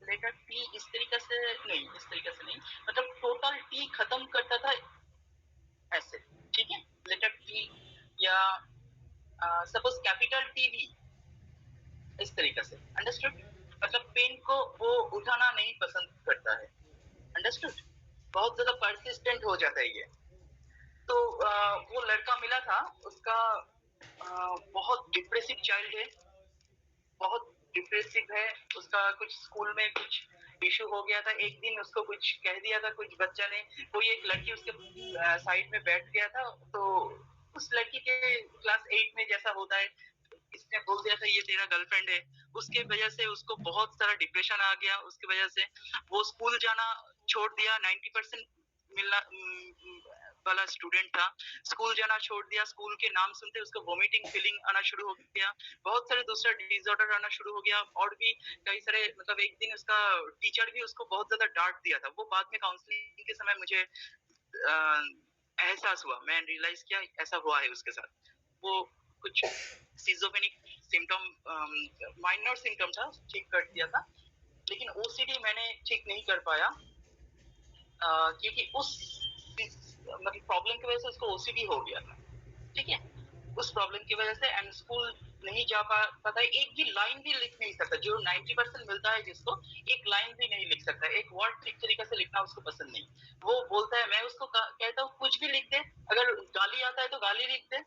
लेटर टी इस तरीके से नहीं, इस तरीके से नहीं, मतलब टोटल टी खत्म करता था ऐसे. ठीक है, लेटर टी या सपोज कैपिटल टी भी इस तरीके से. अंडरस्टूड? मतलब पेन को वो उठाना नहीं पसंद करता है. अंडरस्टूड? बहुत ज्यादा परसिस्टेंट हो जाता है ये. तो वो लड़का मिला था, उसका बहुत डिप्रेसिव चाइल्ड है, बहुत डिप्रेसिव है. उसका कुछ स्कूल में कुछ इशू हो गया था. एक दिन उसको कुछ कह दिया था कुछ बच्चा ने, कोई एक लड़की उसके साइड में बैठ गया था. तो उस लड़की के क्लास 8 में जैसा होता है, इसने बोल दिया था ये तेरा गर्लफ्रेंड है. उसके वजह से उसको बहुत सारा डिप्रेशन आ गया. उसकी वजह से वो स्कूल जाना छोड़ दिया. 90% मिलना वाला स्टूडेंट था, स्कूल जाना छोड़ दिया. स्कूल के नाम सुनते उसको वोमिटिंग फीलिंग आना शुरू हो गया. बहुत सारे दूसरा डिसऑर्डर आना शुरू हो गया. और भी कई सारे, मतलब एक दिन उसका टीचर भी उसको बहुत ज्यादा डांट दिया था. वो बाद में काउंसलिंग के समय मुझे एहसास हुआ, मैं रियलाइज किया ऐसा हुआ है उसके साथ. वो कुछ सिजोफ्रेनिक सिम्टम, माइनर सिम्टम था, ठीक कर दिया था. लेकिन ओसीडी मैंने ठीक नहीं कर पाया, क्योंकि उस मतलब प्रॉब्लम की वजह से उसको ओसीडी हो गया था. ठीक है, उस प्रॉब्लम की वजह से. एंड स्कूल नहीं जा पाता. एक भी लाइन भी लिख नहीं सकता. जो 90% मिलता है जिसको, एक लाइन भी नहीं लिख सकता. एक वर्ड ठीक तरीके से लिखना उसको पसंद नहीं. वो बोलता है, मैं उसको कहता हूँ कुछ भी लिख दे, अगर गाली आता है तो गाली लिख दे.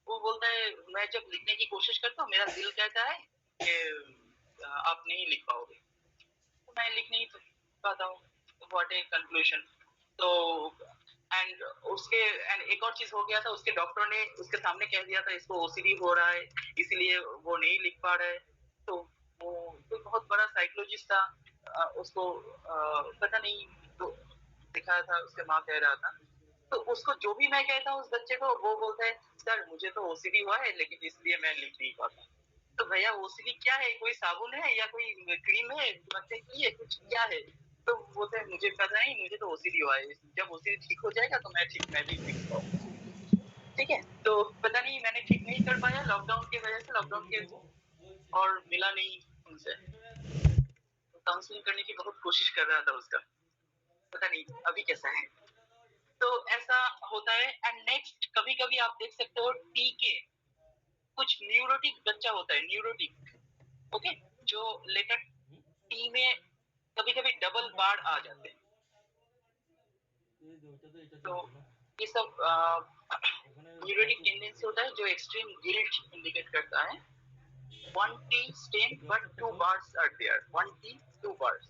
वो बोलता है मैं जब लिखने की कोशिश करता हूँ मेरा दिल कहता है कि आप नहीं लिख पाओगे, तो मैं लिख नहीं पाता हूँ. What a conclusion. तो एंड एक और चीज हो गया था, उसके डॉक्टर ने उसके सामने कह दिया था इसको ओसीडी हो रहा है, इसलिए वो नहीं लिख पा रहा है. तो वो कोई बहुत बड़ा साइकोलॉजिस्ट था, उसको पता नहीं, तो दिखाया था, उसके माँ कह रहा था. तो उसको जो भी मैं कहता हूँ उस बच्चे को, वो बोलता है सर मुझे तो ओसीडी हुआ है लेकिन इसलिए मैं लिख नहीं पाता. तो भैया ओसीडी क्या है? कोई साबुन है या कोई क्रीम है बच्चे के लिए, कुछ क्या है? तो बोलते हैं मुझे पता नहीं, मुझे तो ओसीडी हुआ है, जब ओसीडी ठीक हो जाएगा तो मैं भी लिख पाऊंगा. ठीक है, तो पता नहीं मैंने ठीक नहीं कर पाया लॉकडाउन की वजह से. लॉकडाउन के और मिला नहीं उनसे, तो काउंसलिंग करने की बहुत कोशिश कर रहा था उसका, पता नहीं अभी कैसा है. तो ऐसा होता है. एंड नेक्स्ट, कभी कभी आप देख सकते हो टी के कुछ न्यूरोटिक बच्चा होता है, न्यूरोटिक. ओके, जो लेटर टी में कभी कभी डबल बार आ जाते हैं. तो ये सब न्यूरोटिक टेंडेंसी होता है जो एक्सट्रीम गिल्ट इंडिकेट करता है. 1 T stem but 2 bars are there. 1 T 2 bars.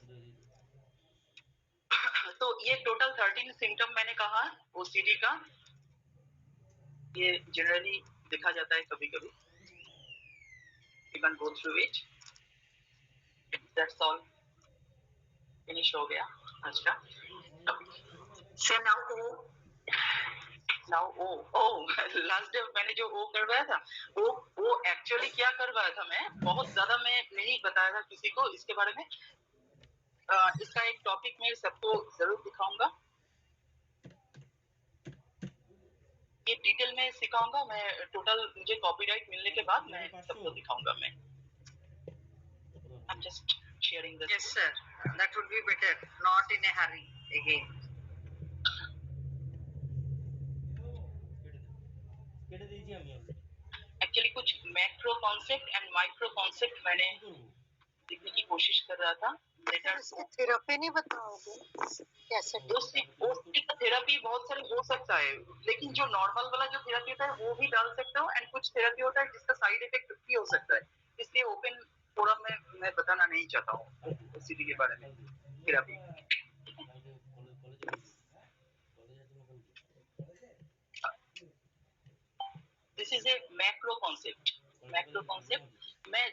तो ये टोटल 13 सिम्टम मैंने कहा ओसीडी का. ये जनरली देखा जाता है कभी कभी. You can go through it. That's all. Finish हो गया आज का. So now लास्ट डे मैंने जो ओ करवाया था, वो एक्चुअली क्या करवाया था, मैं बहुत ज्यादा मैं नहीं बताया था किसी को इसके बारे में. इसका एक टॉपिक मैं सबको जरूर दिखाऊंगा, ये डिटेल में सिखाऊंगा मैं. टोटल मुझे कॉपीराइट मिलने के बाद मैं सबको दिखाऊंगा. मैं I'm just sharing this. yes sir, that would be better, not in a hurry again. Actually कुछ macro concept and micro concept मैंने देखने की कोशिश कर रहा था। थेरेपी नहीं बताओगे कैसे? ओस्टिक थेरेपी बहुत सारे हो सकता है, लेकिन जो नॉर्मल वाला जो थेरेपी होता है वो भी डाल सकते हो, एंड कुछ थेरेपी होता है जिसका साइड इफेक्ट भी हो सकता है, इसलिए ओपन फोरम में मैं बताना नहीं चाहता हूँ ओसीडी के बारे में therapy. This is a macro concept मैं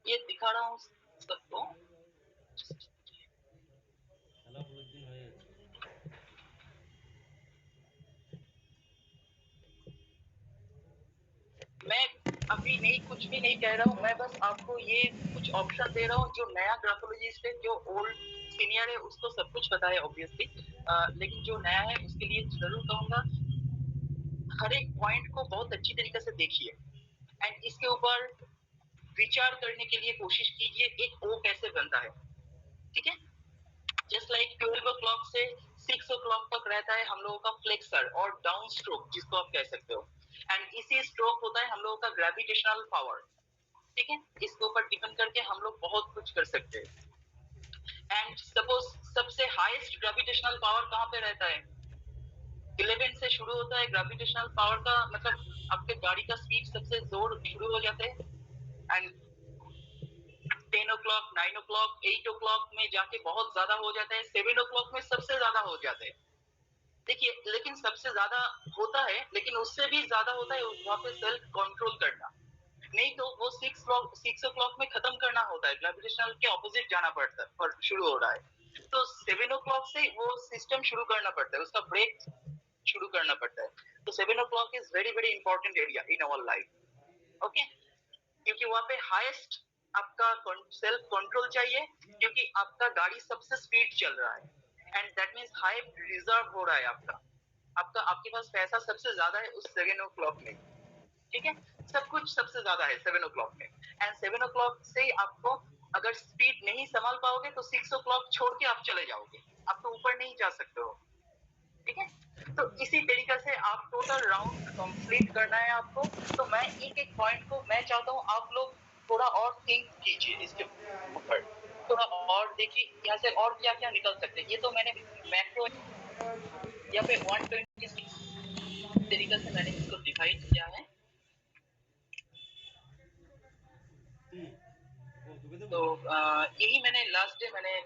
ये दिखा रहा हूँ सबको। मैं अभी नहीं कुछ भी नहीं कह रहा हूँ, मैं बस आपको ये कुछ ऑप्शन दे रहा हूँ। जो नया ग्राफोलॉजिस्ट है, जो ओल्ड सीनियर है, उसको सब कुछ पता है ऑब्वियसली, लेकिन जो नया है उसके लिए जरूर कहूंगा हर एक पॉइंट को बहुत अच्छी तरीके से देखिए एंड इसके ऊपर विचार करने के लिए कोशिश कीजिए एक ओ कैसे बनता है, ठीक है। जस्ट लाइक 12 o'clock से 6 o'clock तक रहता है हम लोगों का फ्लेक्सर और डाउन स्ट्रोक जिसको आप कह सकते हो, एंड इसी स्ट्रोक होता है हम लोगों का ग्रेविटेशनल पावर, ठीक है। इसके ऊपर डिपेंड करके हम लोग बहुत कुछ कर सकते हैं। एंड सपोज सबसे हाईएस्ट ग्रेविटेशनल पावर कहाँ पे रहता है? 11 से शुरू होता है ग्रेविटेशनल पावर का, मतलब आपके गाड़ी का स्पीड सबसे जोर शुरू हो जाते हैं एंड 10 o'clock, 9 o'clock, 8 o'clock में जाके बहुत ज्यादा हो जाता है, 7 o'clock में सबसे ज्यादा हो जाते हैं। देखिए, लेकिन सबसे ज्यादा होता है, लेकिन उससे भी ज्यादा होता है वहाँ पे सेल्फ कंट्रोल करना, नहीं तो वो 6 o'clock में खत्म करना होता है, ग्रेविटेशनल के ऑपोजिट जाना पड़ता है और शुरू हो रहा है, तो 7 o'clock से वो सिस्टम शुरू करना पड़ता है, उसका ब्रेक शुरू करना पड़ता है। तो 7 o'clock is very very important area in our life, okay, क्योंकि वहाँ पे हाईएस्ट आपका सेल्फ कंट्रोल चाहिए, क्योंकि आपका गाड़ी सबसे स्पीड चल रहा है and that means high reserve हो रहा है आपका आपके पास पैसा सबसे ज्यादा है उस 7 o'clock में, ठीक है। सब कुछ सबसे ज्यादा है 7 o'clock में, एंड 7 o'clock से आपको अगर स्पीड नहीं संभाल पाओगे तो 6 o'clock छोड़ के आप चले जाओगे, आप तो ऊपर नहीं जा सकते हो, ठीक है। तो इसी तरीके से आप टोटल राउंड कंप्लीट करना है आपको। तो मैं एक एक पॉइंट को मैं चाहता हूँ आप लोग थोड़ा और थिंक कीजिए इसके ऊपर, थोड़ा और देखिए यहाँ से और क्या क्या निकल सकते हैं। ये तो मैंने मैक्रो या पे 126 तरीके से मैंने इसको डिवाइड किया है। तो यही मैंने लास्ट डे मैंने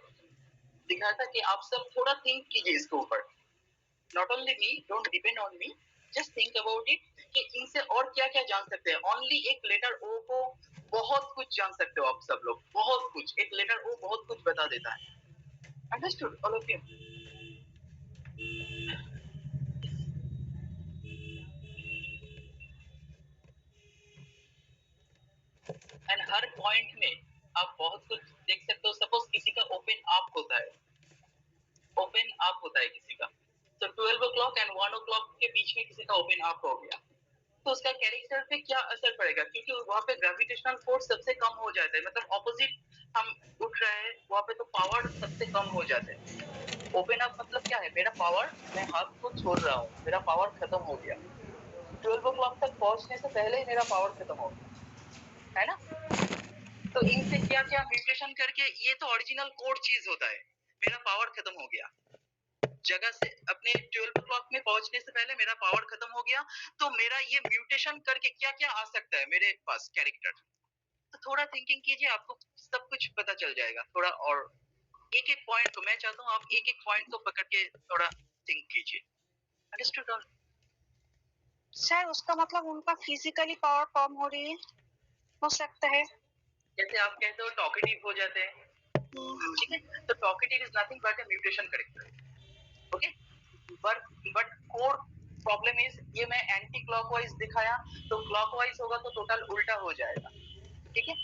दिखाया था कि आप सब थोड़ा थिंक कीजिए इसके ऊपर। Not only me, don't depend on me, just think about it कि इनसे और क्या क्या जान सकते हैं। ओनली एक लेटर ओ को बहुत कुछ जान सकते हो आप सब लोग, बहुत कुछ, एक लेटर ओ बहुत कुछ बता देता है। Understood all of you? And her point में आप बहुत कुछ देख सकते हो। सपोज किसी का ओपन आप होता है, ओपन आप होता है किसी का, तो 12 o'clock एंड 1 o'clock के बीच में किसी का ओपन आप हो गया, तो उसका कैरेक्टर पे क्या असर पड़ेगा? क्योंकि वहाँ पे ग्रेविटेशनल फोर्स सबसे कम हो जाता है, मतलब ऑपोजिट हम उठ रहे हैं वहाँ पे, तो पावर सबसे कम हो जाता है। ओपन अप मतलब क्या है? मेरा पावर, मैं हाथ को छोड़ रहा हूँ, मेरा पावर खत्म हो गया। 12 o'clock तक पहुंचने से पहले ही मेरा पावर खत्म हो गया, है ना? तो इनसे क्या क्या म्यूटेशन करके, ये तो ओरिजिनल कोड चीज होता है, मेरा पावर खत्म हो गया जगह से, अपने 12 o'clock में पहुंचने से पहले मेरा पावर खत्म हो गया, तो मेरा ये म्यूटेशन करके क्या क्या आ सकता है मेरे पास कैरेक्टर। तो थोड़ा थिंकिंग कीजिए, आपको सब कुछ पता चल जाएगा थोड़ा। और एक एक पॉइंट को मैं चाहता हूँ आप एक एक पॉइंट को पकड़ के थोड़ा थिंक कीजिए। अंडरस्टूड? सर उसका मतलब उनका फिजिकली पावर कम हो रही है, हो सकता है। जैसे आप कहते हो टॉकेटिव हो जाते हैं, ठीक है, तो talkative is nothing but A mutation character, okay. But core problem is, ये मैं एंटी क्लॉकवाइज दिखाया, तो क्लॉकवाइज होगा तो टोटल उल्टा हो जाएगा, ठीक है।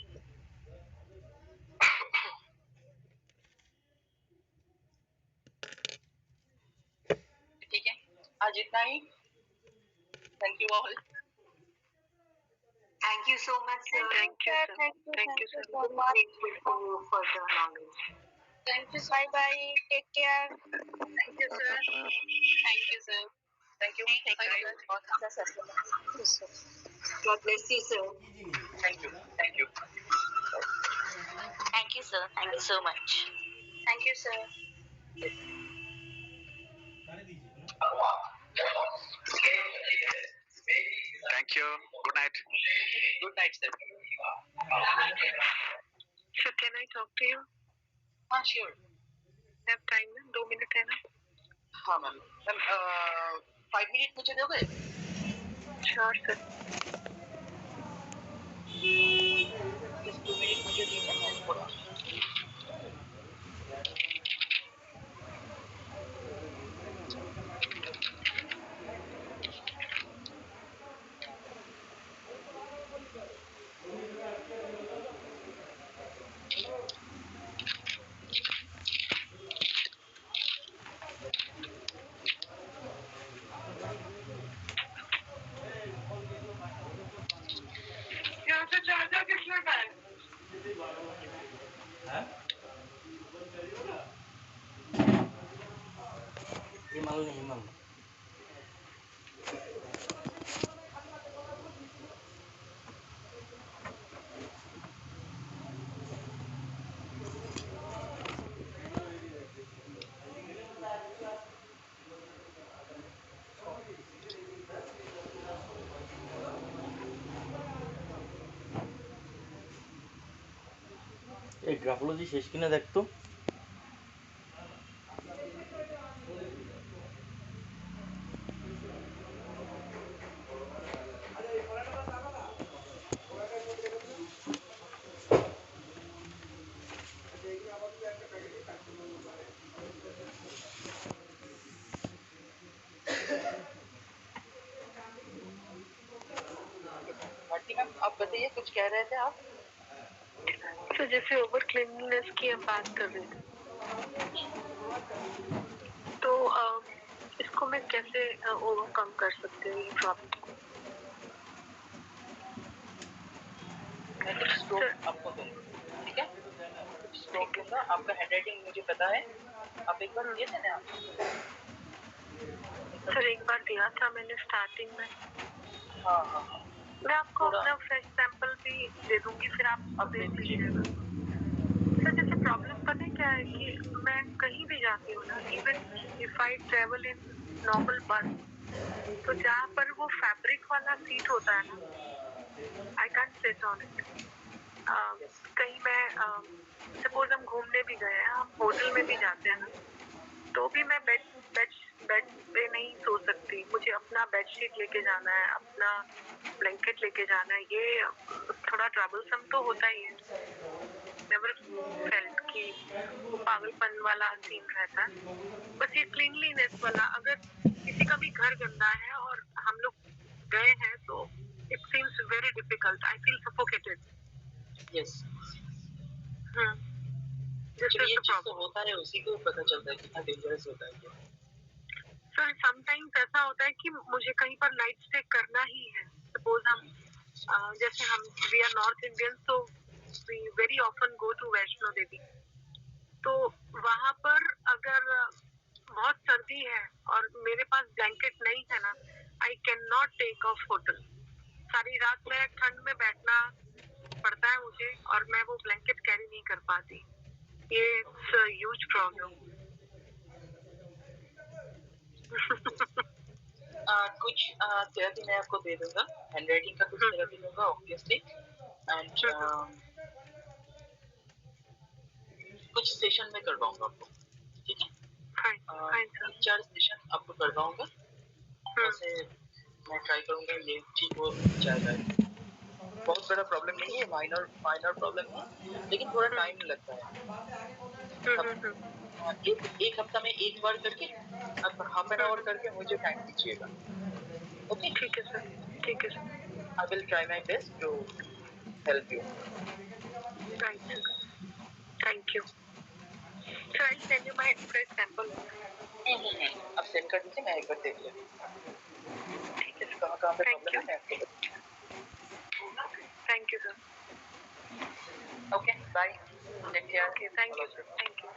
ठीक है, आज इतना ही। Thank you all. Thank you so much, sir. Thank you, sir. Thank you so much. Grateful for you for the knowledge. Thank you. Bye bye. Take care. Thank you sir. Thank you, sir. Thank you. Thank you. बहुत अच्छा session है. God bless you, sir. Thank you. Thank you. Thank you, sir. Thank you so much. Thank you, sir. Thank you. Good night. Good night, sir. So can I talk to you? हाँ, sure. Have time ना? 2 minute है ना? हाँ ma'am. Ma'am 5 minute मुझे दोगे? Sure, sir. Just 2 minute मुझे दीजिए, मैं थोड़ा. यहाँ से चार्जर किसने का है? हिमाल नहीं हिमाल এই গ্রাফোলজি শেষ কিনা দেখতো भारती मैम, आप बताइए, कुछ कह रहे थे आप? तो जैसे ओवर क्लीनलीनेस की हम बात कर रहे थे, तो इसको मैं कैसे ओवरकम कर सकती हूँ ये प्रॉब्लम को? मैं कुछ स्ट्रोक आपको दूंगा, ठीक है? कुछ स्ट्रोक दूंगा. आपका हैंडराइटिंग मुझे पता है. आप एक बार दिए थे ना आप? सर एक बार दिया था मैंने स्टार्टिंग में. हाँ हाँ हाँ. मैं आपको अपना फ्रेश सैंपल भी दे दूंगी, फिर आप अब दे देख दीजिए. लीजिएगा. सर जैसे प्रॉब्लम पता है क्या है कि मैं कहीं भी जाती हूँ ना, even if I travel in normal बस, तो जहाँ पर वो फैब्रिक वाला सीट होता है ना, I can't sit on it. कहीं मैं सपोज हम घूमने भी गए हैं, हम होटल में भी जाते हैं ना, तो भी मैं बेड पे नहीं सो सकती. मुझे अपना बेडशीट लेके जाना है, अपना ब्लैंकेट लेके जाना है. ये थोड़ा ट्रबलसम तो होता ही है. नेवर फेल्ट कि वो पागलपन वाला सीन रहता है. बस ये क्लीनलीनेस वाला, अगर किसी का भी घर गंदा है और हम लोग गए हैं, तो it seems very difficult. I feel suffocated. Yes. This चलिए, is ये the चीज तो problem. होता है, उसी को पता चलता है कितना डेंजरस होता है ये. सर समटाइम्स ऐसा होता है कि मुझे कहीं पर नाइट स्टे करना ही है. सपोज हम जैसे हम वी आर नॉर्थ इंडियन, तो we very often go to Vaishno Devi. तो वहां पर अगर बहुत सर्दी है और मेरे पास ब्लैंकेट नहीं है ना, I can not take off hotel. सारी रात में ठंड में बैठना पड़ता है मुझे, और मैं वो ब्लैंकेट कैरी नहीं कर पाती. ये इट्स ह्यूज प्रॉब्लम. कुछ थेरेपी मैं आपको दे दूंगा. हैंडराइटिंग का कुछ थेरेपी दूंगा ऑब्वियसली. एंड कुछ सेशन में करवाऊंगा आपको, ठीक है? 3-4 सेशन आपको करवाऊंगा. वैसे मैं ट्राई करूंगा ये ठीक हो जाएगा. बहुत बड़ा प्रॉब्लम नहीं है, माइनर प्रॉब्लम है, लेकिन थोड़ा टाइम लगता है. एक हफ्ता में एक बार करके, अब हाफ एन आवर करके मुझे टाइम दीजिएगा. ओके? ठीक है सर, ठीक है sir. I will try my best to help you. Right, sir. Thank you. So I'll send you my fresh sample. आप सेंड कर दीजिए, मैं एक बार देख लेता हूँ. ठीक है सर. कहाँ पे Thank प्रॉब्लम you. है मैं आपको. Thank you, sir. Okay, bye. Take care. Okay, thank you, sir. Thank you.